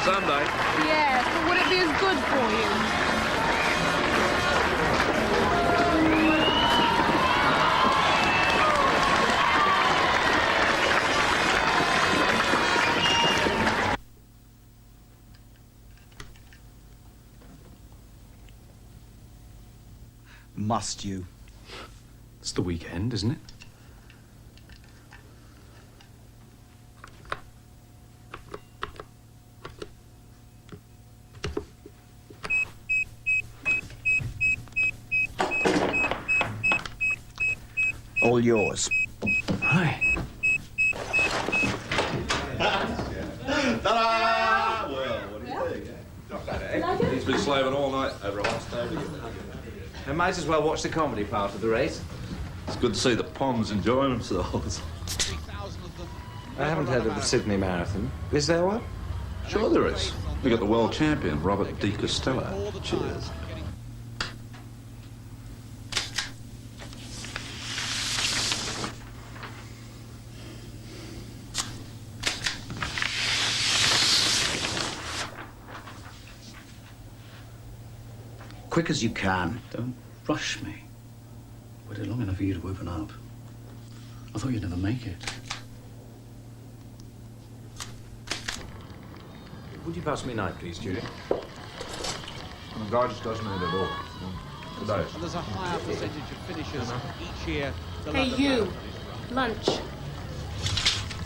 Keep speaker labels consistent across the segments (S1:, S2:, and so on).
S1: Sunday.
S2: Yes, but would it be as good for you?
S3: Must you?
S4: It's the weekend, isn't it?
S3: All yours.
S4: Right.
S1: Ta-da! Well, what do you think? Not bad, eh? He's been slaving all night over a hot stove to get that.
S5: I might as well watch the comedy part of the race.
S1: It's good to see the Poms enjoying themselves.
S5: I haven't heard of the Sydney Marathon. Is there one?
S1: Sure there is. We got the world champion, Robert De Costello. Cheers.
S3: Quick as you can.
S6: Don't rush me. Waited long enough for you to open up. I thought you'd never make it.
S5: Would you pass me a knife, please, Judy?
S1: The guy just doesn't eat at all. Today.
S7: And there's a higher percentage of finishers each year.
S2: Hey, you. Lunch.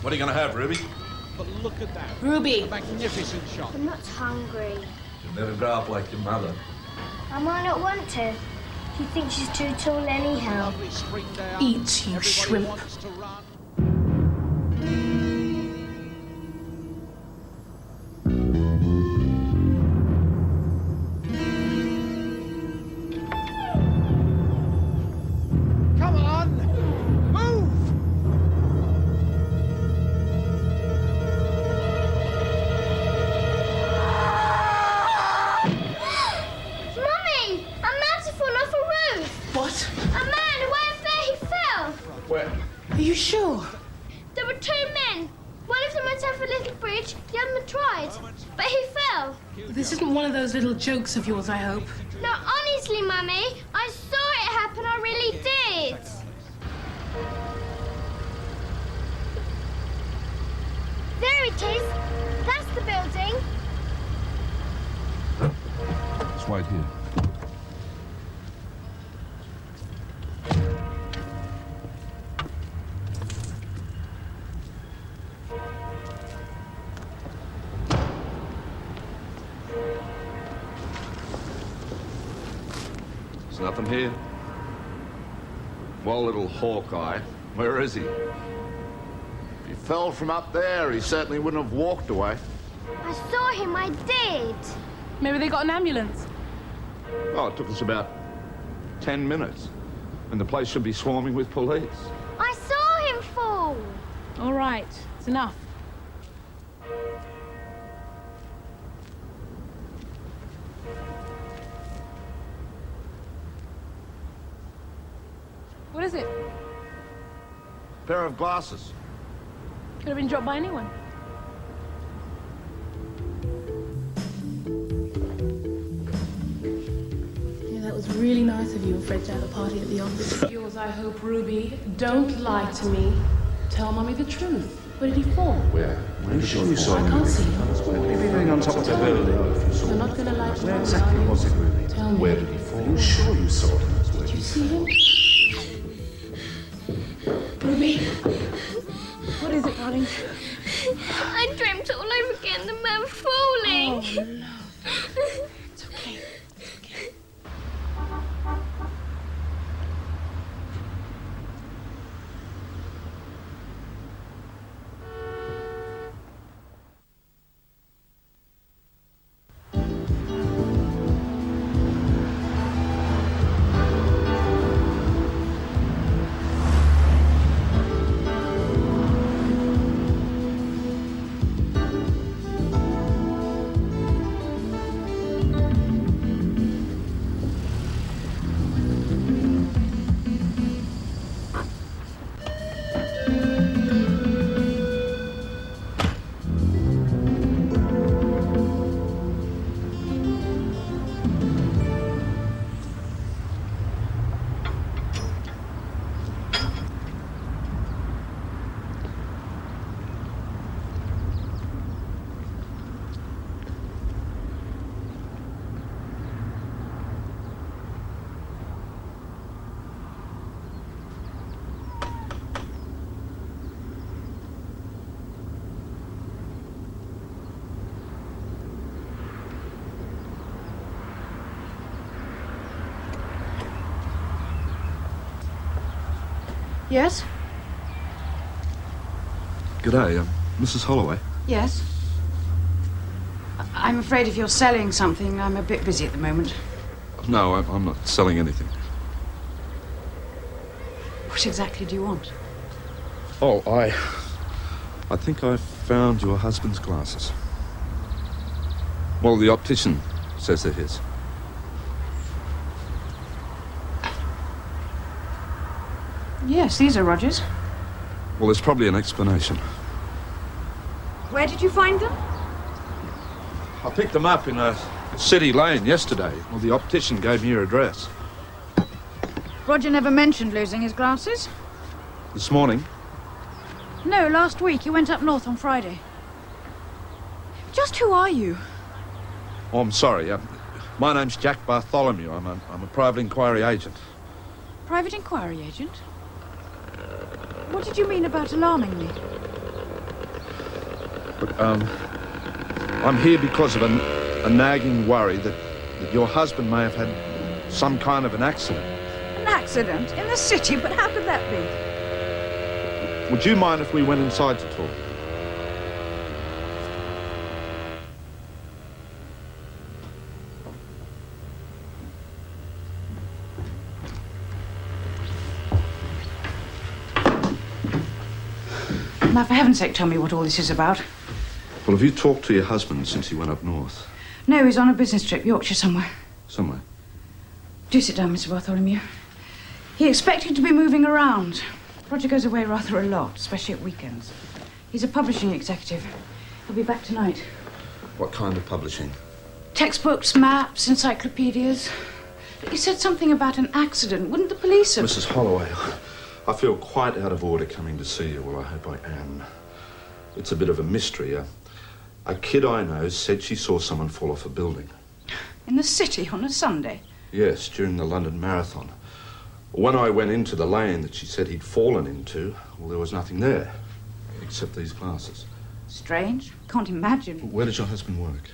S1: What are you going to have, Ruby?
S7: But look at that.
S2: Ruby.
S7: Magnificent shot.
S8: I'm not hungry.
S1: You'll never grow up like your mother.
S8: I might not want to. She thinks she's too tall anyhow.
S7: Lovely spring day out.
S2: Eat, you
S7: Everybody
S2: shrimp.
S7: wants to run. Come on! Move!
S8: Mummy! A man's fallen off a roof!
S2: What?
S8: A man! Where there he fell!
S1: Where?
S2: Are you sure?
S8: There were two men. One of them went over a little bridge, the other one tried. But he fell.
S2: This isn't one of those little jokes of yours, I hope.
S8: No, honestly, Mummy, I saw it happen. I really did. There it is. That's the building.
S1: Let's wait here. There's nothing here. Well, little Hawkeye, where is he?
S9: If he fell from up there, he certainly wouldn't have walked away.
S8: I I saw him, I did.
S2: Maybe they got an ambulance.
S1: Oh, it took us about 10 minutes. And the place should be swarming with police.
S8: I saw him fall.
S2: All right, it's enough. What is it?
S1: Pair of glasses.
S2: Could have been dropped by anyone. Yeah, that was really nice of you and Fred to have a party at the office. Yours, I hope, Ruby. Don't lie to me. Tell Mummy the truth. Where did he fall?
S1: Where?
S3: Are you sure you saw
S2: I
S3: him?
S2: can't see him.
S3: What are you doing on top of the building?
S2: You're not going to lie to
S3: Where
S2: Mummy,
S3: exactly
S2: are you?
S3: was it, Ruby?
S2: Tell me.
S1: Where did he fall?
S3: Are you sure you saw him?
S2: Did you see him? Ruby? What is it, darling?
S8: I dreamt all over again the man falling.
S2: Oh, no. It's okay. It's okay.
S9: Yes?
S1: G'day, Mrs. Holloway.
S9: Yes. I'm afraid if you're selling something, I'm a bit busy at the moment.
S1: No, I'm not selling anything.
S9: What exactly do you want?
S1: Oh, I think I found your husband's glasses. Well, the optician says they're his.
S9: Yes, these are Roger's.
S1: Well, there's probably an explanation.
S9: Where did you find them?
S1: I picked them up in a city lane yesterday. Well, the optician gave me your address.
S9: Roger never mentioned losing his glasses.
S1: This morning.
S9: No, last week. He went up north on Friday. Just who are you?
S1: Oh, I'm sorry. My name's Jack Bartholomew. I'm a private inquiry agent.
S9: Private inquiry agent? What did you mean about alarming me?
S1: Look, I'm here because of a nagging worry that your husband may have had some kind of an accident.
S9: An accident? In the city? But how could that be?
S1: Would you mind if we went inside to talk?
S9: Now, for heaven's sake, tell me what all this is about.
S1: Well, have you talked to your husband since he went up north?
S9: No, he's on a business trip, Yorkshire somewhere.
S1: Somewhere?
S9: Do sit down, Mr. Bartholomew. He expected to be moving around. Roger goes away rather a lot, especially at weekends. He's a publishing executive. He'll be back tonight.
S1: What kind of publishing?
S9: Textbooks, maps, encyclopedias. He said something about an accident. Wouldn't the police have...
S1: Mrs. Holloway, I feel quite out of order coming to see you. Well, I hope I am. It's a bit of a mystery. A kid I know said she saw someone fall off a building.
S9: In the city on a Sunday?
S1: Yes, during the London Marathon. When I went into the lane that she said he'd fallen into, well, there was nothing there, except these glasses.
S9: Strange. Can't imagine.
S1: Where does your husband work?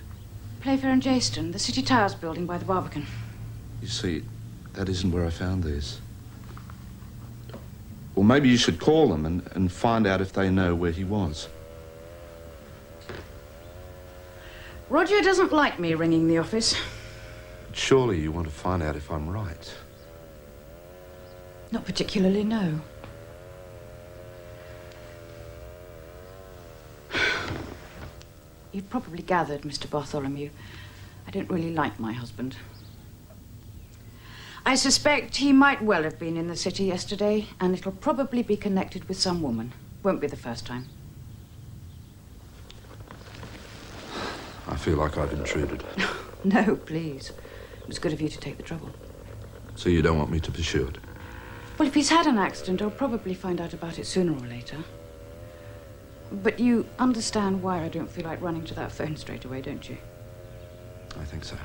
S9: Playfair and Jayston, the City Towers building by the Barbican.
S1: You see, that isn't where I found these. Well, maybe you should call them and find out if they know where he was.
S9: Roger doesn't like me ringing the office.
S1: Surely you want to find out if I'm right.
S9: Not particularly, no. You've probably gathered, Mr. Bartholomew, I don't really like my husband. I suspect he might well have been in the city yesterday, and it'll probably be connected with some woman. Won't be the first time.
S1: I feel like I've intruded.
S9: No, please. It was good of you to take the trouble.
S1: So you don't want me to pursue it?
S9: Well, if he's had an accident, I'll probably find out about it sooner or later. But you understand why I don't feel like running to that phone straight away, don't you?
S1: I think so.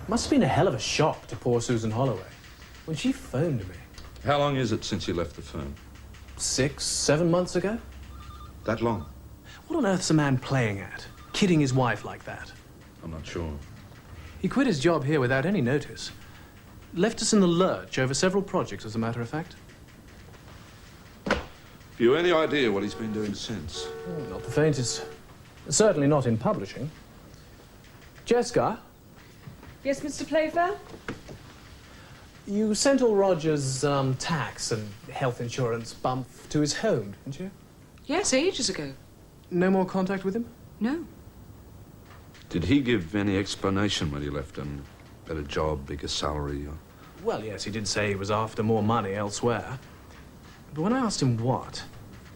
S10: Must have been a hell of a shock to poor Susan Holloway when she phoned me.
S1: How long is it since you left the firm?
S10: 6, 7 months ago?
S1: That long?
S10: What on earth's a man playing at? Kidding his wife like that?
S1: I'm not sure.
S10: He quit his job here without any notice. Left us in the lurch over several projects, as a matter of fact.
S1: Have you any idea what he's been doing since?
S10: Not the faintest. Certainly not in publishing. Jessica,
S11: Yes, Mr. Playfair?
S10: you sent all Roger's tax and health insurance bump to his home, didn't you?
S11: Yes, ages ago.
S10: No more contact with him?
S11: No.
S1: Did he give any explanation when he left and better job, bigger salary? Or...
S10: Well, yes, he did say he was after more money elsewhere. But when I asked him what,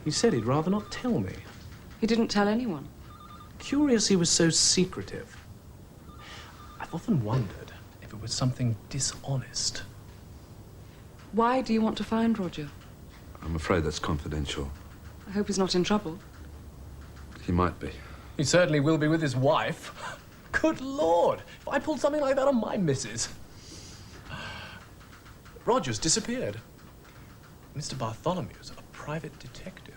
S10: he said he'd rather not tell me.
S11: He didn't tell anyone.
S10: Curious he was so secretive. I've often wondered if it was something dishonest.
S11: Why do you want to find Roger?
S1: I'm afraid that's confidential.
S11: I hope he's not in trouble.
S1: He might be.
S10: He certainly will be with his wife. Good Lord! If I pulled something like that on my missus. Roger's disappeared. Mr. Bartholomew's a private detective.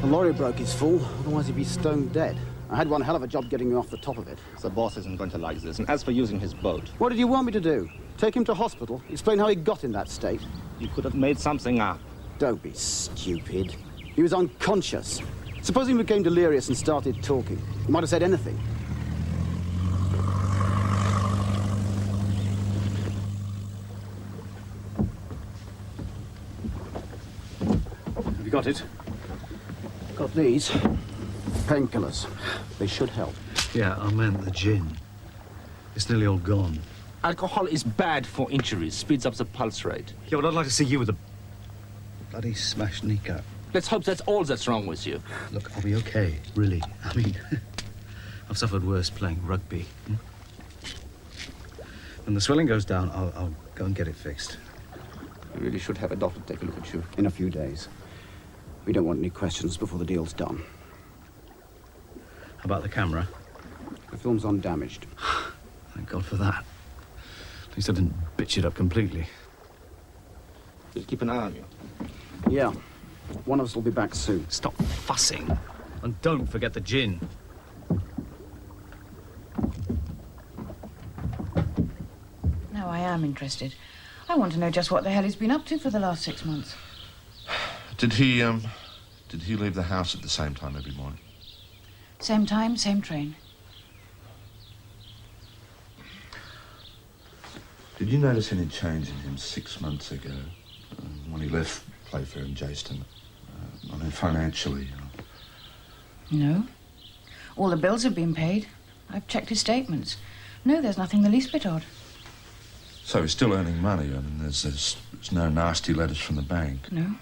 S12: The lorry broke his fall, otherwise he'd be stone dead. I had one hell of a job getting him off the top of it.
S13: The boss isn't going to like this. And as for using his boat...
S12: What did you want me to do? Take him to hospital? Explain how he got in that state?
S13: You could have made something up.
S12: Don't be stupid. He was unconscious. Supposing he became delirious and started talking. He might have said anything.
S6: Have you got it?
S12: Got these. Painkillers. They should help.
S6: Yeah, I meant the gin. It's nearly all gone.
S13: Alcohol is bad for injuries. Speeds up the pulse rate.
S6: Yeah, well, I'd like to see you with a bloody smashed kneecap.
S13: Let's hope that's all that's wrong with you.
S6: Look, I'll be okay, really. I mean, I've suffered worse playing rugby. When the swelling goes down, I'll go and get it fixed.
S13: You really should have a doctor take a look at you.
S12: In a few days. We don't want any questions before the deal's done.
S6: How about the camera?
S12: The film's undamaged.
S6: Thank God for that. At least I didn't bitch it up completely.
S13: Just keep an eye on you.
S12: Yeah. One of us will be back soon.
S6: Stop fussing. And don't forget the gin.
S9: Now I am interested. I want to know just what the hell he's been up to for the last 6 months.
S1: Did he leave the house at the same time every morning?
S9: Same time, same train.
S1: Did you notice any change in him 6 months ago when he left Playfair and Jayston? I mean, financially.
S9: No. All the bills have been paid. I've checked his statements. No, there's nothing the least bit odd.
S1: So he's still earning money. I mean, there's no nasty letters from the bank.
S9: No.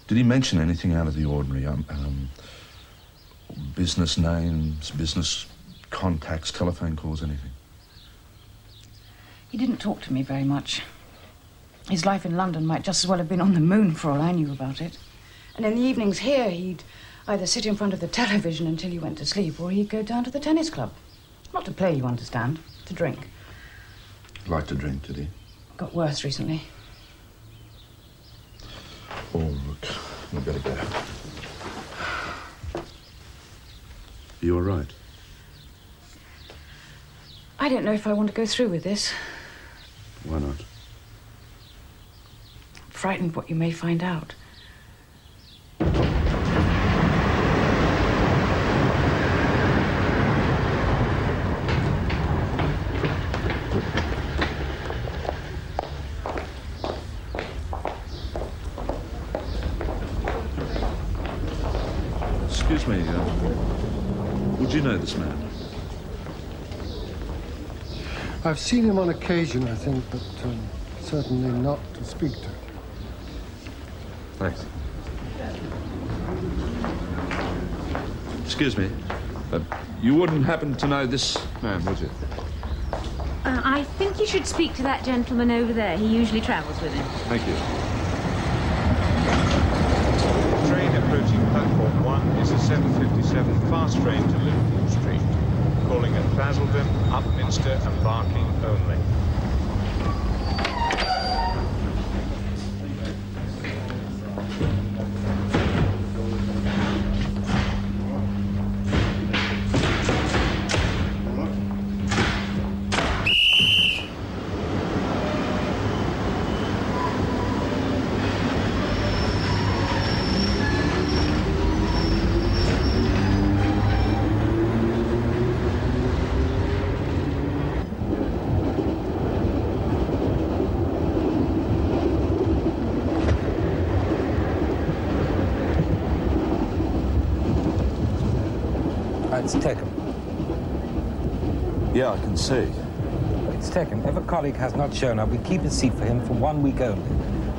S1: Did he mention anything out of the ordinary? Business names, business contacts, telephone calls, anything?
S9: He didn't talk to me very much. His life in London might just as well have been on the moon for all I knew about it. And in the evenings here, he'd either sit in front of the television until he went to sleep, or he'd go down to the tennis club. Not to play, you understand, to drink.
S1: Like to drink, did he?
S9: Got worse recently.
S1: Oh, look, we better go. You all right?
S9: I don't know if I want to go through with this.
S1: Why not?
S9: I'm frightened what you may find out.
S1: Excuse me, would you know this man?
S14: I've seen him on occasion, I think, but certainly not to speak to.
S1: Thanks. Excuse me. You wouldn't happen to know this man, would you?
S15: I think you should speak to that gentleman over there. He usually travels with him.
S1: Thank you.
S16: Train approaching platform 1 is a 7:57 fast train to Liverpool Street. Calling at Basildon, Upminster and Barking only.
S5: It's taken.
S1: Yeah, I can see.
S5: It's taken. If a colleague has not shown up, we keep a seat for him for 1 week only.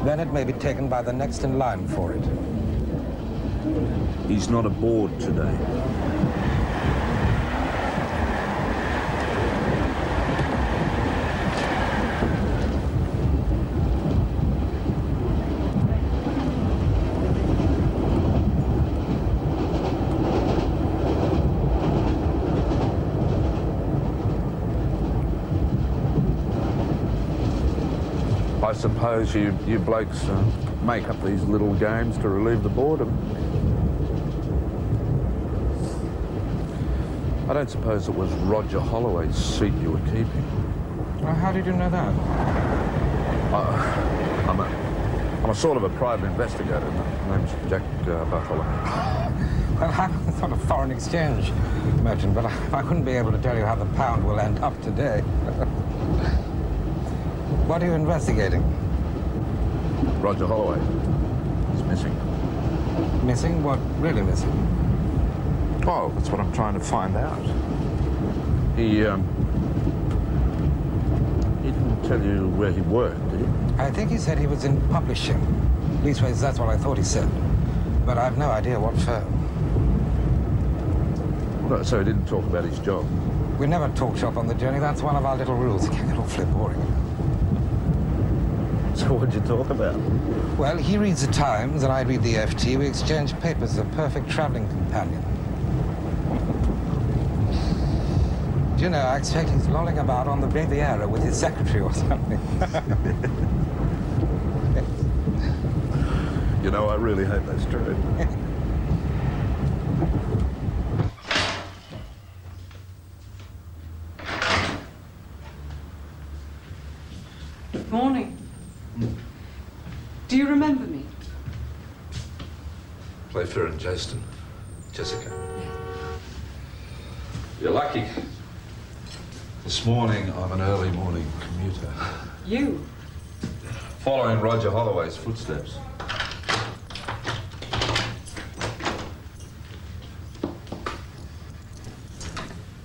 S5: Then it may be taken by the next in line for it.
S1: He's not aboard today. I suppose you blokes make up these little games to relieve the boredom. I don't suppose it was Roger Holloway's seat you were keeping.
S5: Well, how did you know that?
S1: I'm a sort of a private investigator. My name's Jack Bartholomew.
S5: Well, I thought of foreign exchange, imagine, but I wouldn't be able to tell you how the pound will end up today. What are you investigating?
S1: Roger Holloway. He's missing.
S5: Missing? What really missing?
S1: Oh, that's what I'm trying to find out. He didn't tell you where he worked, did he?
S5: I think he said he was in publishing. Leastways, that's what I thought he said. But I've no idea what firm.
S1: Well, so he didn't talk about his job?
S5: We never talk shop on the journey. That's one of our little rules. It can get awfully boring.
S1: So what'd you talk about?
S5: Well, he reads the Times and I read the FT. We exchange papers, a perfect traveling companion. Do you know, I expect he's lolling about on the Riviera with his secretary or something.
S1: You know, I really hope that's true.
S11: Morning. Do you remember me?
S1: Playfair and Jaston. Jessica. You're lucky. This morning, I'm an early morning commuter.
S11: You?
S1: Following Roger Holloway's footsteps.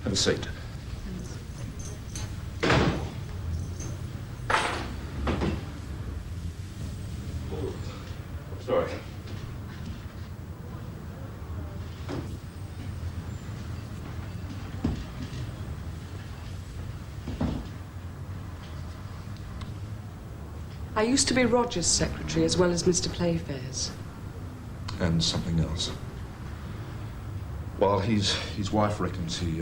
S1: Have a seat. Sorry.
S11: I used to be Roger's secretary as well as Mr. Playfair's.
S1: And something else. Well, his wife reckons he,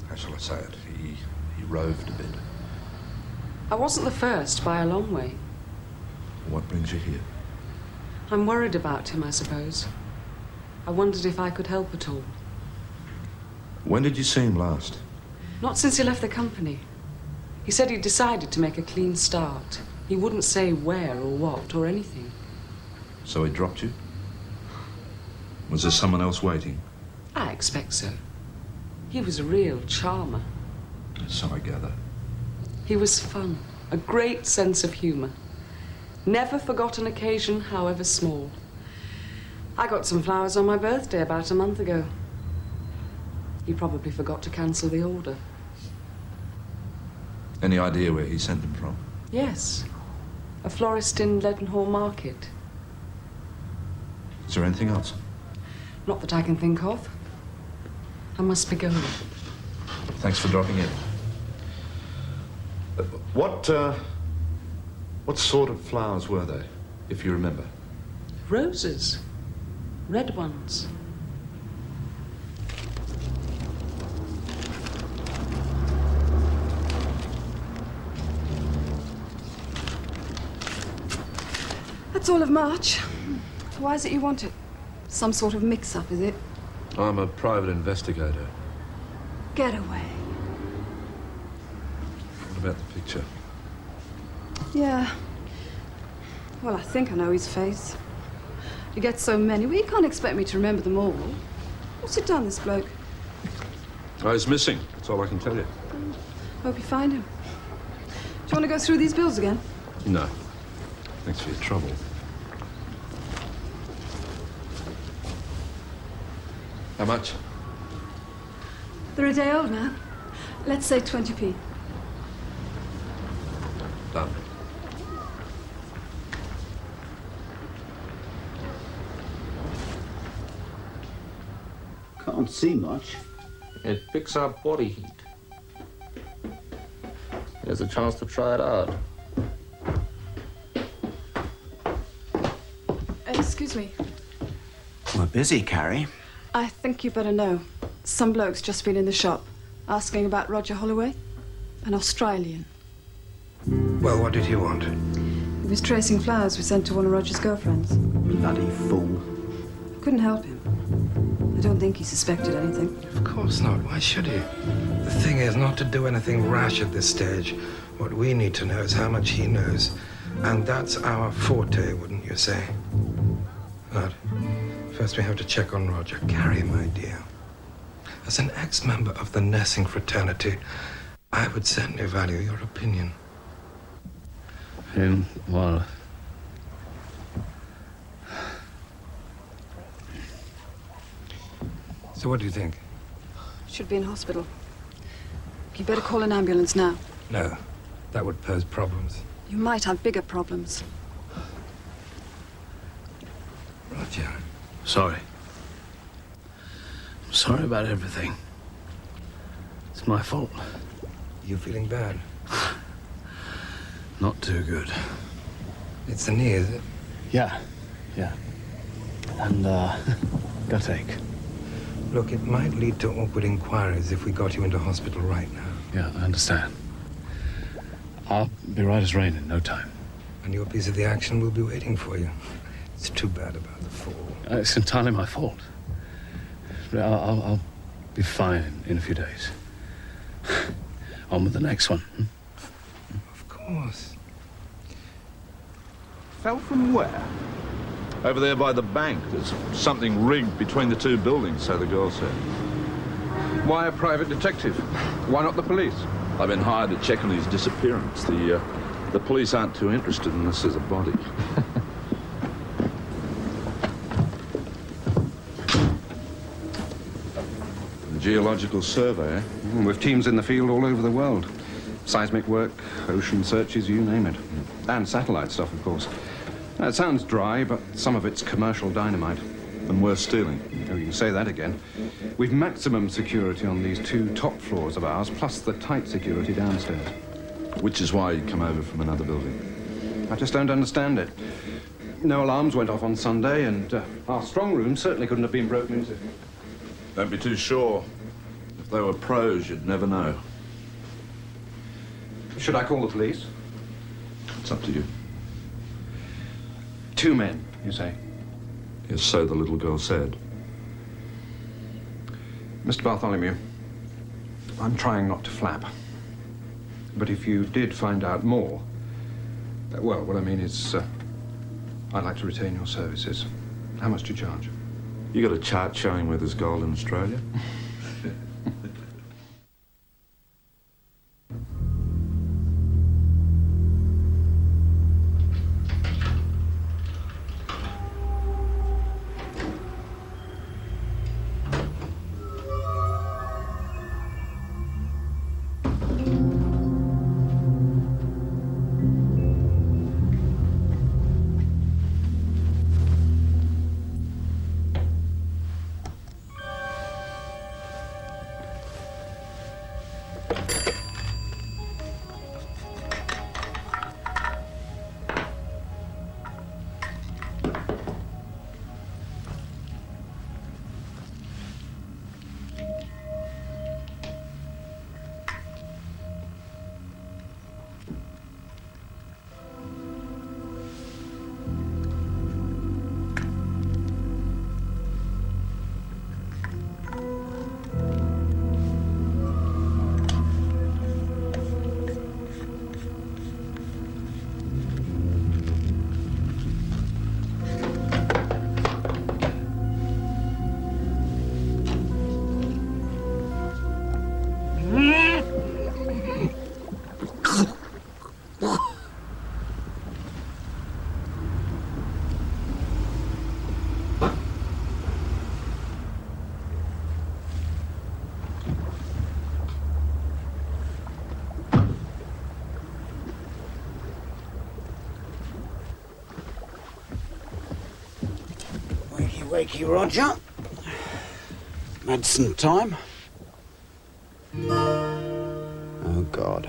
S1: how shall I say it, he roved a bit.
S11: I wasn't the first by a long way.
S1: What brings you here?
S11: I'm worried about him, I suppose. I wondered if I could help at all.
S1: When did you see him last?
S11: Not since he left the company. He said he'd decided to make a clean start. He wouldn't say where or what or anything.
S1: So he dropped you? Was there someone else waiting?
S11: I expect so. He was a real charmer.
S1: So I gather.
S11: He was fun, a great sense of humour. Never forgot an occasion, however small. I got some flowers on my birthday about a month ago. He probably forgot to cancel the order.
S1: Any idea where he sent them from?
S11: Yes, a florist in Leadenhall Market.
S1: Is there anything else?
S11: Not that I can think of. I must be going.
S1: Thanks for dropping in. What sort of flowers were they, if you remember?
S11: Roses. Red ones.
S17: That's all of March. Why is it you want it? Some sort of mix-up, is it?
S1: I'm a private investigator.
S17: Getaway.
S1: What about the picture?
S17: Yeah. Well, I think I know his face. You get so many. Well, you can't expect me to remember them all. What's it done, this bloke?
S1: Oh, he's missing. That's all I can tell you.
S17: Hope you find him. Do you want to go through these bills again?
S1: No. Thanks for your trouble. How much?
S17: They're a day old now. Let's say 20p.
S1: Done.
S12: Can't see much.
S13: It picks up body heat. There's a chance to try it out.
S17: Excuse me.
S12: We're busy, Carrie.
S17: I think you better know. Some bloke's just been in the shop, asking about Roger Holloway, an Australian.
S5: Well, what did he want?
S17: He was tracing flowers we sent to one of Roger's girlfriends.
S12: Bloody fool.
S17: Couldn't help him. I don't think he suspected anything.
S5: Of course not. Why should he? The thing is not to do anything rash at this stage. What we need to know is how much he knows. And that's our forte, wouldn't you say? But first we have to check on Roger. Carrie, my dear. As an ex-member of the Nessing fraternity, I would certainly value your opinion.
S6: Well...
S5: So what do you think?
S17: Should be in hospital. You better call an ambulance now.
S5: No, that would pose problems.
S17: You might have bigger problems.
S5: Roger.
S6: Sorry. I'm sorry about everything. It's my fault.
S5: You feeling bad?
S6: Not too good.
S5: It's the knee, is it?
S6: Yeah. And, gutache.
S5: Look, it might lead to awkward inquiries if we got you into hospital right now.
S6: Yeah, I understand. I'll be right as rain in no time.
S5: And your piece of the action will be waiting for you. It's too bad about the fall.
S6: It's entirely my fault. But I'll be fine in a few days. On with the next one.
S5: Of course.
S1: Fell from where? Over there by the bank. There's something rigged between the two buildings, so the girl said.
S3: Why a private detective? Why not the police?
S1: I've been hired to check on his disappearance. The police aren't too interested unless there's a body. The Geological Survey, eh?
S3: With teams in the field all over the world. Seismic work, ocean searches, you name it. And satellite stuff, of course. It sounds dry, but some of it's commercial dynamite.
S1: And worth stealing.
S3: Oh, you can say that again. We've maximum security on these 2 top floors of ours, plus the tight security downstairs.
S1: Which is why you come over from another building.
S3: I just don't understand it. No alarms went off on Sunday, and our strong room certainly couldn't have been broken into.
S1: Don't be too sure. If they were pros, you'd never know.
S3: Should I call the police?
S1: It's up to you.
S3: 2 men, you say?
S1: Yes, so the little girl said.
S3: Mr. Bartholomew, I'm trying not to flap. But if you did find out more, well, what I mean is, I'd like to retain your services. How much do you charge?
S1: You got a chart showing where there's gold in Australia?
S12: Wakey, Roger. Medicine time. Oh, God.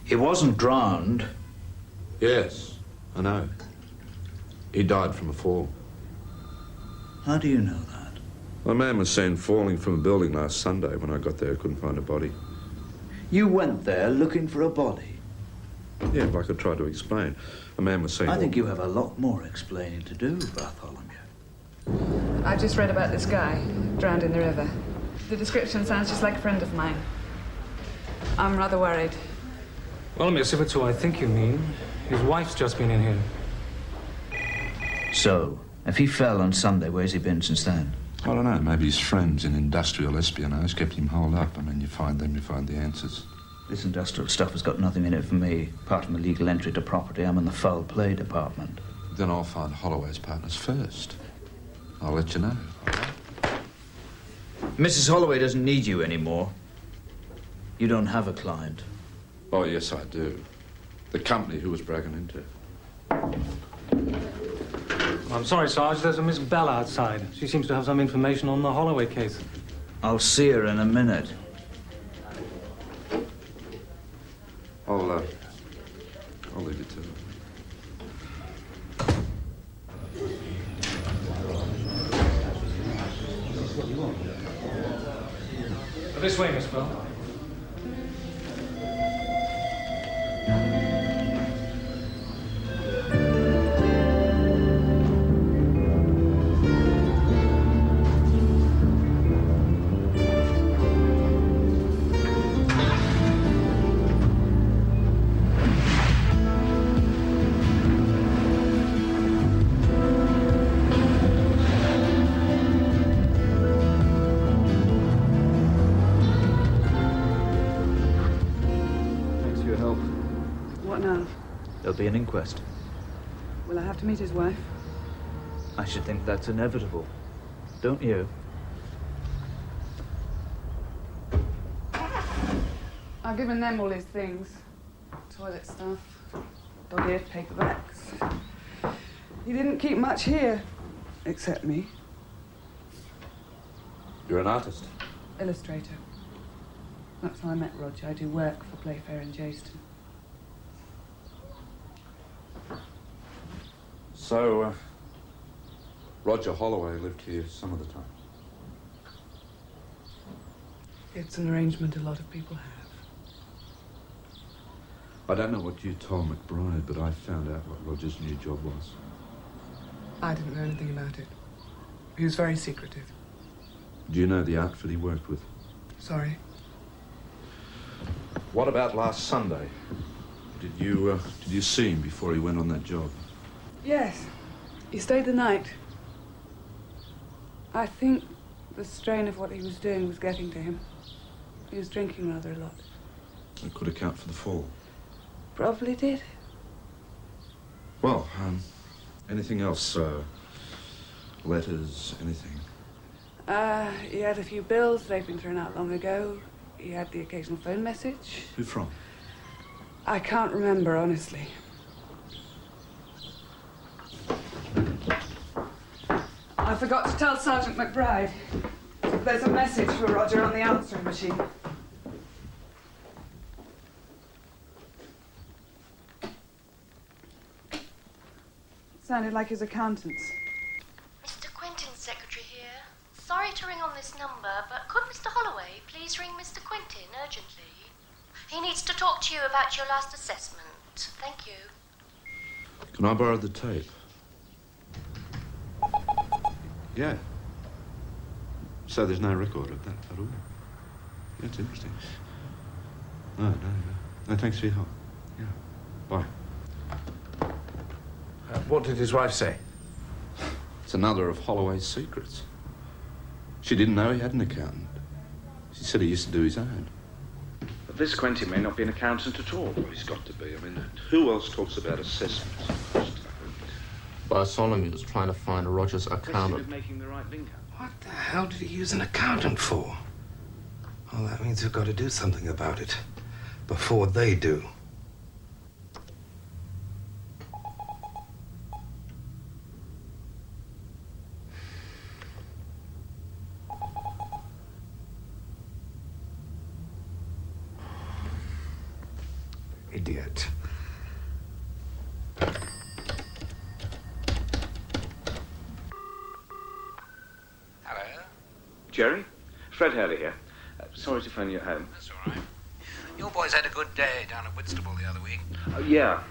S18: He wasn't drowned.
S1: Yes, I know. He died from a fall.
S18: How do you know that?
S1: A man was seen falling from a building last Sunday. When I got there, I couldn't find a body.
S18: You went there looking for a body?
S1: Yeah, like I tried to explain. A man was seen...
S18: I think you have a lot more explaining to do, Bartholomew.
S17: I've just read about this guy, drowned in the river. The description sounds just like a friend of mine. I'm rather worried.
S10: Well, miss, if it's who I think you mean, his wife's just been in here.
S18: So, if he fell on Sunday, where's he been since then?
S1: I don't know. Maybe his friends in industrial espionage kept him holed up. I mean, you find them, you find the answers.
S18: This industrial stuff has got nothing in it for me. Apart from illegal entry to property, I'm in the foul play department.
S1: Then I'll find Holloway's partners first. I'll let you know.
S18: Mrs. Holloway doesn't need you anymore. You don't have a client.
S1: Oh, yes, I do. The company who was bragging into.
S10: I'm sorry, Sarge. There's a Miss Bell outside. She seems to have some information on the Holloway case.
S18: I'll see her in a minute.
S1: I'll leave it to her.
S10: This way, Miss Bell.
S18: There'll be an inquest.
S17: Will I have to meet his wife?
S18: I should think that's inevitable. don't you?
S11: I've given them all his things. Toilet stuff, dog-eared paperbacks. He didn't keep much here, except me.
S1: You're an artist.
S11: Illustrator. That's how I met Roger. I do work for Playfair and Jayston.
S1: So, Roger Holloway lived here some of the time.
S11: It's an arrangement a lot of people have.
S1: I don't know what you told McBride, but I found out what Roger's new job was.
S11: I didn't know anything about it. He was very secretive.
S1: Do you know the outfit he worked with?
S11: Sorry.
S1: What about last Sunday? Did you see him before he went on that job?
S11: Yes. He stayed the night. I think the strain of what he was doing was getting to him. He was drinking rather a lot.
S1: That could account for the fall.
S11: Probably did.
S1: Well, anything else? Letters, anything?
S11: He had a few bills. They'd been thrown out long ago. He had the occasional phone message.
S1: Who from?
S11: I can't remember, honestly. I forgot to tell Sergeant McBride. There's a message for Roger on the answering machine. Sounded like his accountant's.
S19: Mr. Quentin's secretary here. Sorry to ring on this number, but could Mr. Holloway please ring Mr. Quentin urgently? He needs to talk to you about your last assessment. Thank you.
S1: Can I borrow the tape? Yeah. So there's no record of that at all? That's interesting. No, thanks for your help. Yeah. Bye.
S10: What did his wife say?
S1: It's another of Holloway's secrets. She didn't know he had an accountant. She said he used to do his own.
S6: But this Quentin may not be an accountant at all.
S1: Well, he's got to be. I mean, who else talks about assessments?
S20: Bartholomew was trying to find Roger's accountant.
S6: Making the right link up.
S5: What the hell did he use an accountant for? Well, that means we've got to do something about it. Before they do. Idiot.
S21: Hello?
S6: Jerry? Fred Hurley here. Sorry to phone you at home.
S21: That's all right. Your boys had a good day down at Whitstable the other week.
S6: Yeah.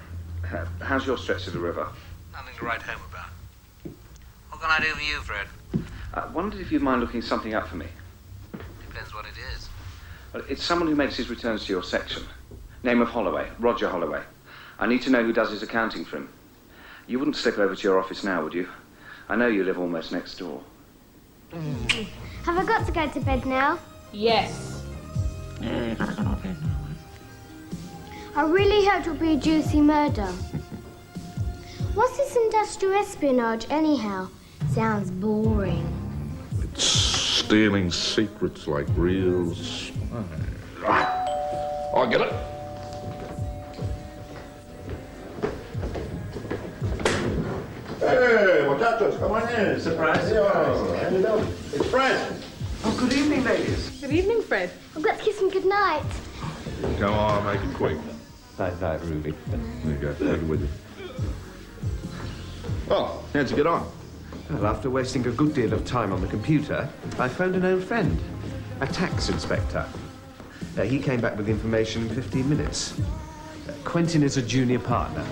S6: How's your stretch of the river?
S21: Nothing to write home about. What can I do for you, Fred?
S6: I wondered if you'd mind looking something up for me.
S21: Depends what it is.
S6: Well, it's someone who makes his returns to your section. Name of Holloway, Roger Holloway. I need to know who does his accounting for him. You wouldn't slip over to your office now, would you? I know you live almost next door.
S8: Have I got to go to bed now?
S2: Yes.
S8: I really hope it'll be a juicy murder. What's this industrial espionage, anyhow? Sounds boring.
S1: It's stealing secrets like real spies. I get it. Hey, muchachos, come on in.
S10: Surprise.
S1: How you doing? It's Fred.
S10: Oh, good evening, ladies.
S2: Good evening, Fred.
S8: I've got to kiss him goodnight.
S1: Come on, make it quick.
S3: Night, Ruby.
S1: There you go. Take it with you. Oh, how'd you get on?
S3: Well, after wasting a good deal of time on the computer, I phoned an old friend, a tax inspector. He came back with information in 15 minutes. Quentin is a junior partner.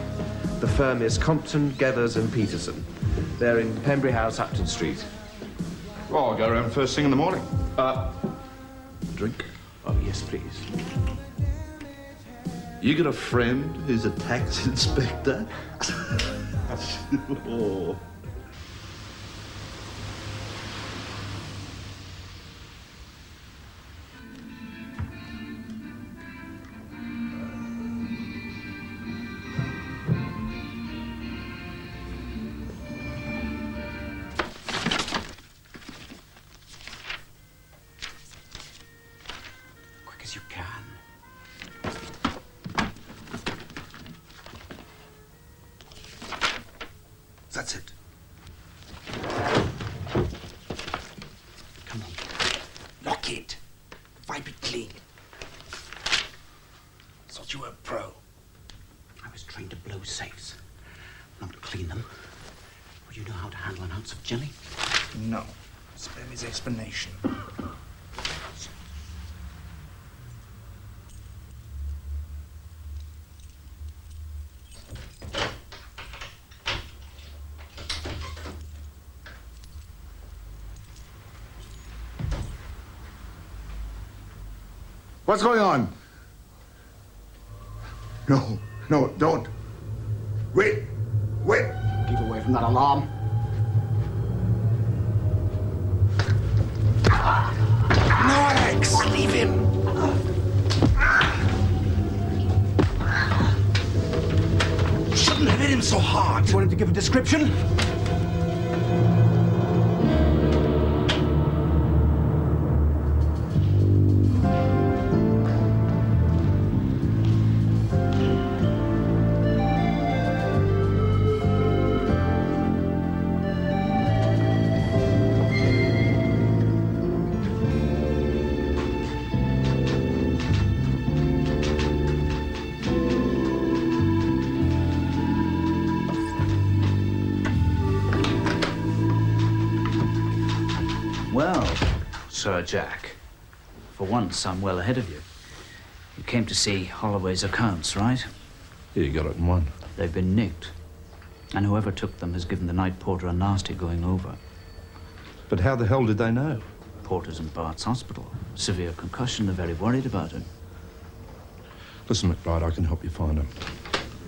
S3: The firm is Compton, Gethers and Peterson. They're in Pembury House, Upton Street.
S1: Oh, I'll go around first thing in the morning. Drink?
S3: Oh, yes, please.
S1: You got a friend who's a tax inspector? Oh.
S5: That's it.
S12: Come on. Lock it. Wipe it clean. Thought you were a pro. I was trained to blow safes, not clean them. Would you know how to handle an ounce of jelly?
S21: No. Spare me the explanation.
S4: What's going on? No, don't. Wait.
S12: Keep away from that alarm.
S5: No, Alex! Leave him! You shouldn't have hit him so hard.
S12: You wanted to give a description?
S18: Well, Sir Jack, for once I'm well ahead of you. You came to see Holloway's accounts, right?
S1: Yeah, you got it in one.
S18: They've been nicked. And whoever took them has given the night porter a nasty going over.
S1: But how the hell did they know?
S18: Porter's in Bart's hospital. Severe concussion. They're very worried about him.
S1: Listen, McBride, I can help you find him.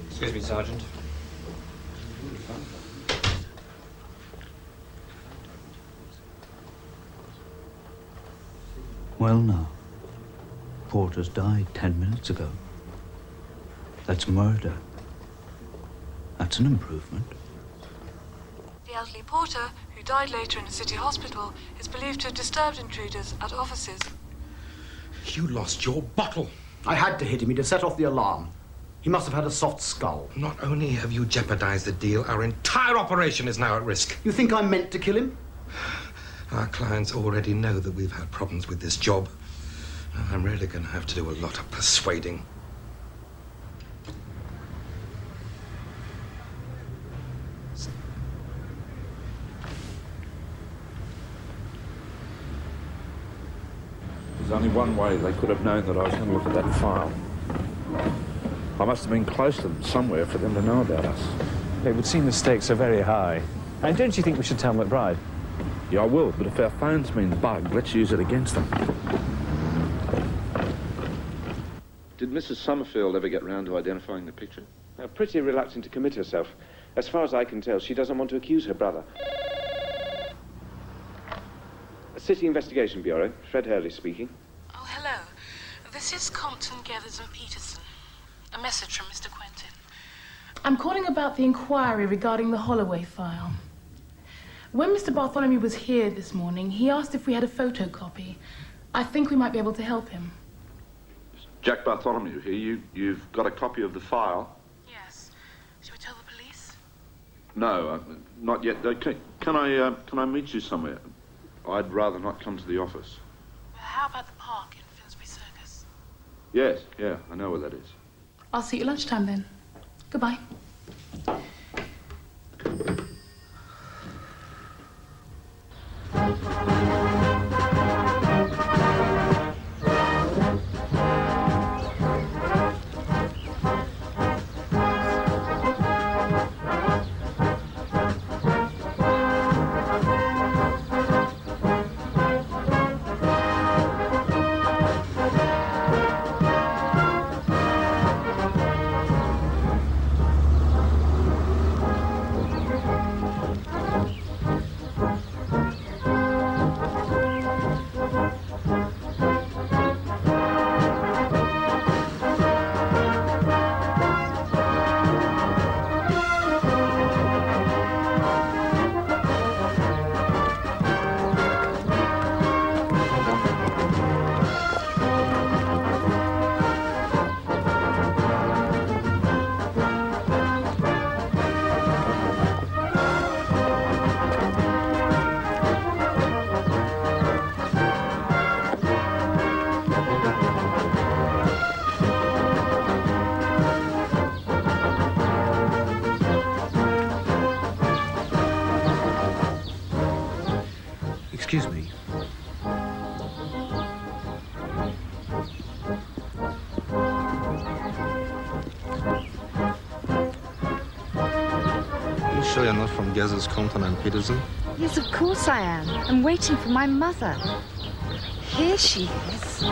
S3: Excuse me, Sergeant.
S18: Well, now. Porter's died 10 minutes ago. That's murder. That's an improvement.
S22: The elderly porter, who died later in a city hospital, is believed to have disturbed intruders at offices.
S5: You lost your bottle.
S12: I had to hit him. He'd have set off the alarm. He must have had a soft skull.
S5: Not only have you jeopardized the deal, our entire operation is now at risk.
S12: You think I meant to kill him?
S5: Our clients already know that we've had problems with this job. I'm really going to have to do a lot of persuading.
S1: There's only one way they could have known that I was going to look at that file. I must have been close to them somewhere for them to know about us.
S23: It would seem the stakes are very high. And don't you think we should tell McBride?
S1: Yeah, I will, but if our phone's been bugged, let's use it against them. Did Mrs. Summerfield ever get round to identifying the picture?
S6: Pretty reluctant to commit herself. As far as I can tell, she doesn't want to accuse her brother. City Investigation Bureau, Fred Hurley speaking.
S2: Oh, hello. This is Compton, Gathers and Peterson. A message from Mr. Quentin. I'm calling about the inquiry regarding the Holloway file. When Mr. Bartholomew was here this morning, he asked if we had a photocopy. I think we might be able to help him.
S1: Jack Bartholomew here. You've got a copy of the file?
S2: Yes. Shall we tell the police?
S1: No, not yet. Can I meet you somewhere? I'd rather not come to the office.
S2: Well, how about the park in Finsbury Circus?
S1: Yes, yeah, I know where that is.
S2: I'll see you at lunchtime then. Goodbye.
S12: Excuse me.
S7: You sure you're not from Gez's, Compton and Peterson?
S9: Yes, of course I am. I'm waiting for my mother. Here she is.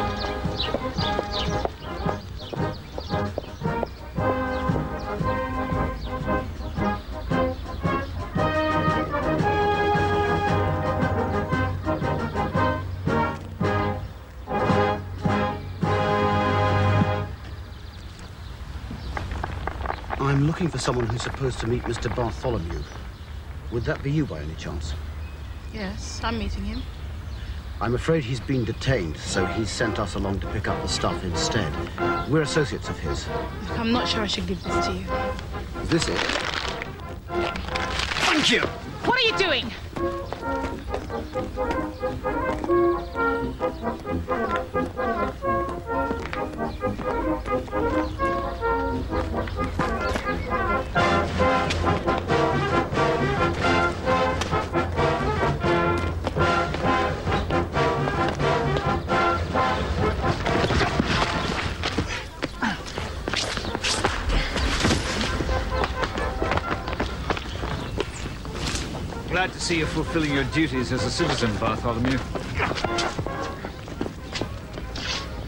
S12: I'm looking for someone who's supposed to meet Mr. Bartholomew. Would that be you by any chance?
S2: Yes, I'm meeting him.
S12: I'm afraid he's been detained, so he's sent us along to pick up the stuff instead. We're associates of his.
S2: Look, I'm not sure I should give this to you.
S12: Is this it? Thank you!
S2: What are you doing?
S18: Glad to see you fulfilling your duties as a citizen, Bartholomew.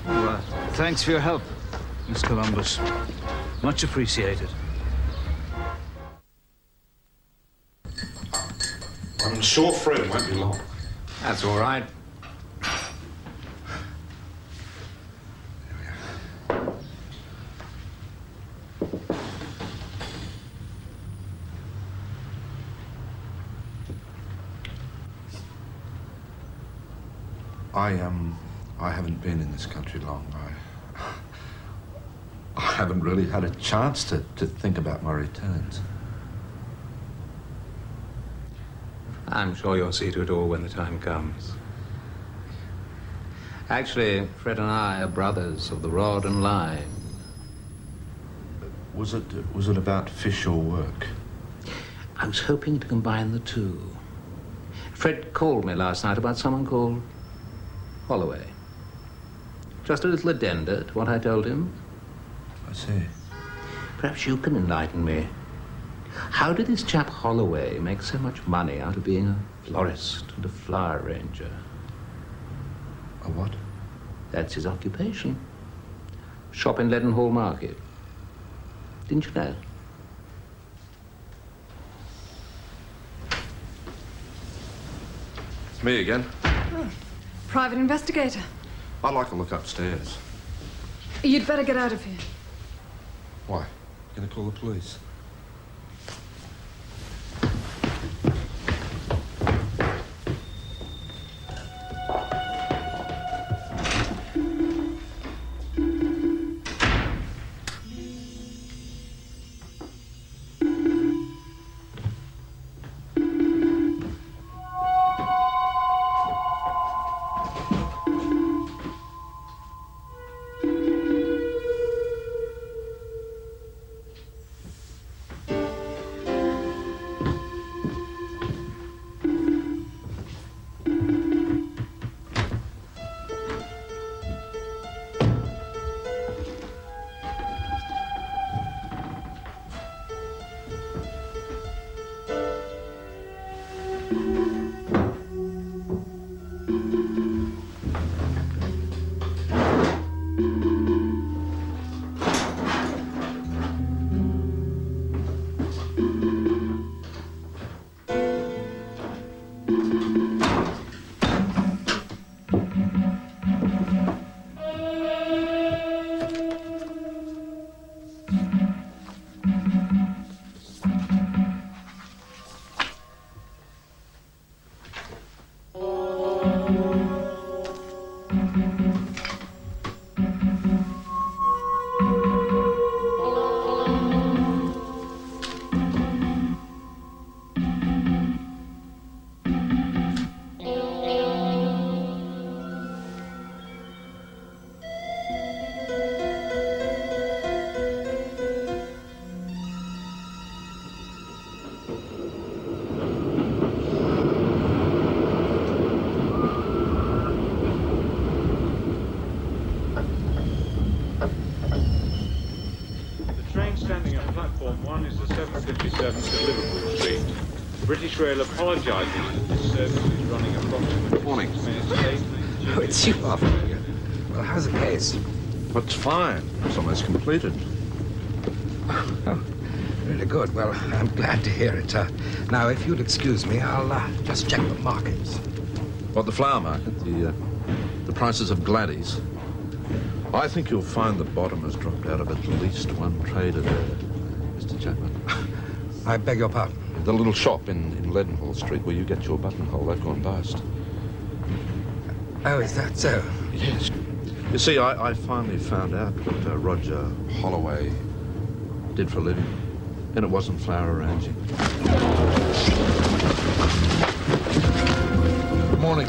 S18: Well, thanks for your help, Miss Columbus. Much appreciated.
S1: I'm sure Fred won't be long.
S3: That's all right.
S1: I haven't been in this country long. I haven't really had a chance to think about my returns.
S3: I'm sure you'll see to it all when the time comes. Actually, Fred and I are brothers of the rod and line.
S1: Was it about fish or work?
S3: I was hoping to combine the two. Fred called me last night about someone called Holloway. Just a little addenda to what I told him.
S1: I see.
S3: Perhaps you can enlighten me. How did this chap Holloway make so much money out of being a florist and a flower arranger?
S1: A what?
S3: That's his occupation. Shop in Leadenhall Market. Didn't you know?
S1: It's me again.
S17: Private investigator.
S1: I'd like to look upstairs.
S17: You'd better get out of here.
S1: Why? Gonna call the police?
S3: British Rail apologises that this service is running approximately
S1: Morning.
S3: 6 minutes late.
S5: Oh, it's you after again. Well, how's the case?
S3: It's fine. It's almost completed.
S5: Oh, really good. Well, I'm glad to hear it. Now, if you'll excuse me, I'll just check the markets.
S3: What, the flower market? The prices of gladdies? I think you'll find the bottom has dropped out of at least one trader there, Mr. Chapman.
S5: I beg your pardon?
S3: The little shop in Leadenhall Street where you get your buttonhole, they've gone bust.
S5: Oh, is that so?
S3: Yes. You see, I finally found out what Roger Holloway did for a living, and it wasn't flower arranging. Good morning.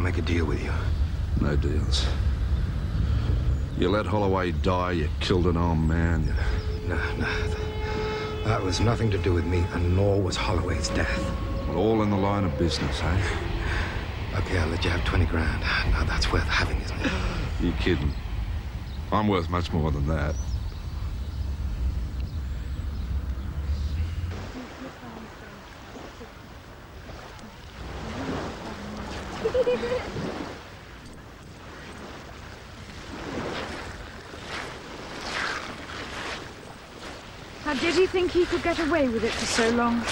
S5: A deal with you.
S3: No deals. You let Holloway die, you killed an old man.
S5: No. That was nothing to do with me, and nor was Holloway's death.
S3: Well, all in the line of business, eh?
S5: Okay, I'll let you have 20 grand. Now, that's worth having, isn't it?
S3: You're kidding. I'm worth much more than that.
S9: How did he think he could get away with it for so long?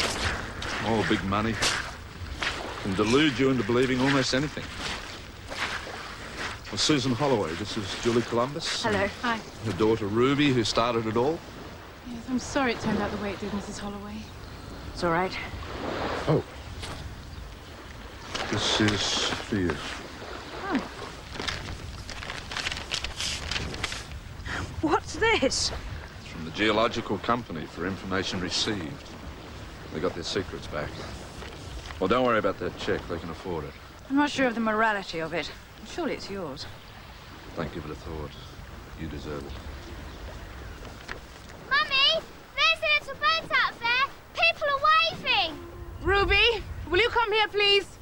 S3: Oh, big money. Can delude you into believing almost anything. Well, Susan Holloway, this is Julie Columbus.
S2: Hello. Hi.
S3: Her daughter Ruby, who started it all.
S2: Yes, I'm sorry it turned out the way it did, Mrs. Holloway.
S9: It's all right.
S3: Oh. This is for you.
S9: Oh. What's this?
S3: From the Geological Company for information received. They got their secrets back. Well, don't worry about that check. They can afford it.
S9: I'm not sure of the morality of it. Surely it's yours.
S3: Thank you for the thought. You deserve it.
S8: Mummy, there's a little boat out there. People are waving.
S2: Ruby, will you come here, please?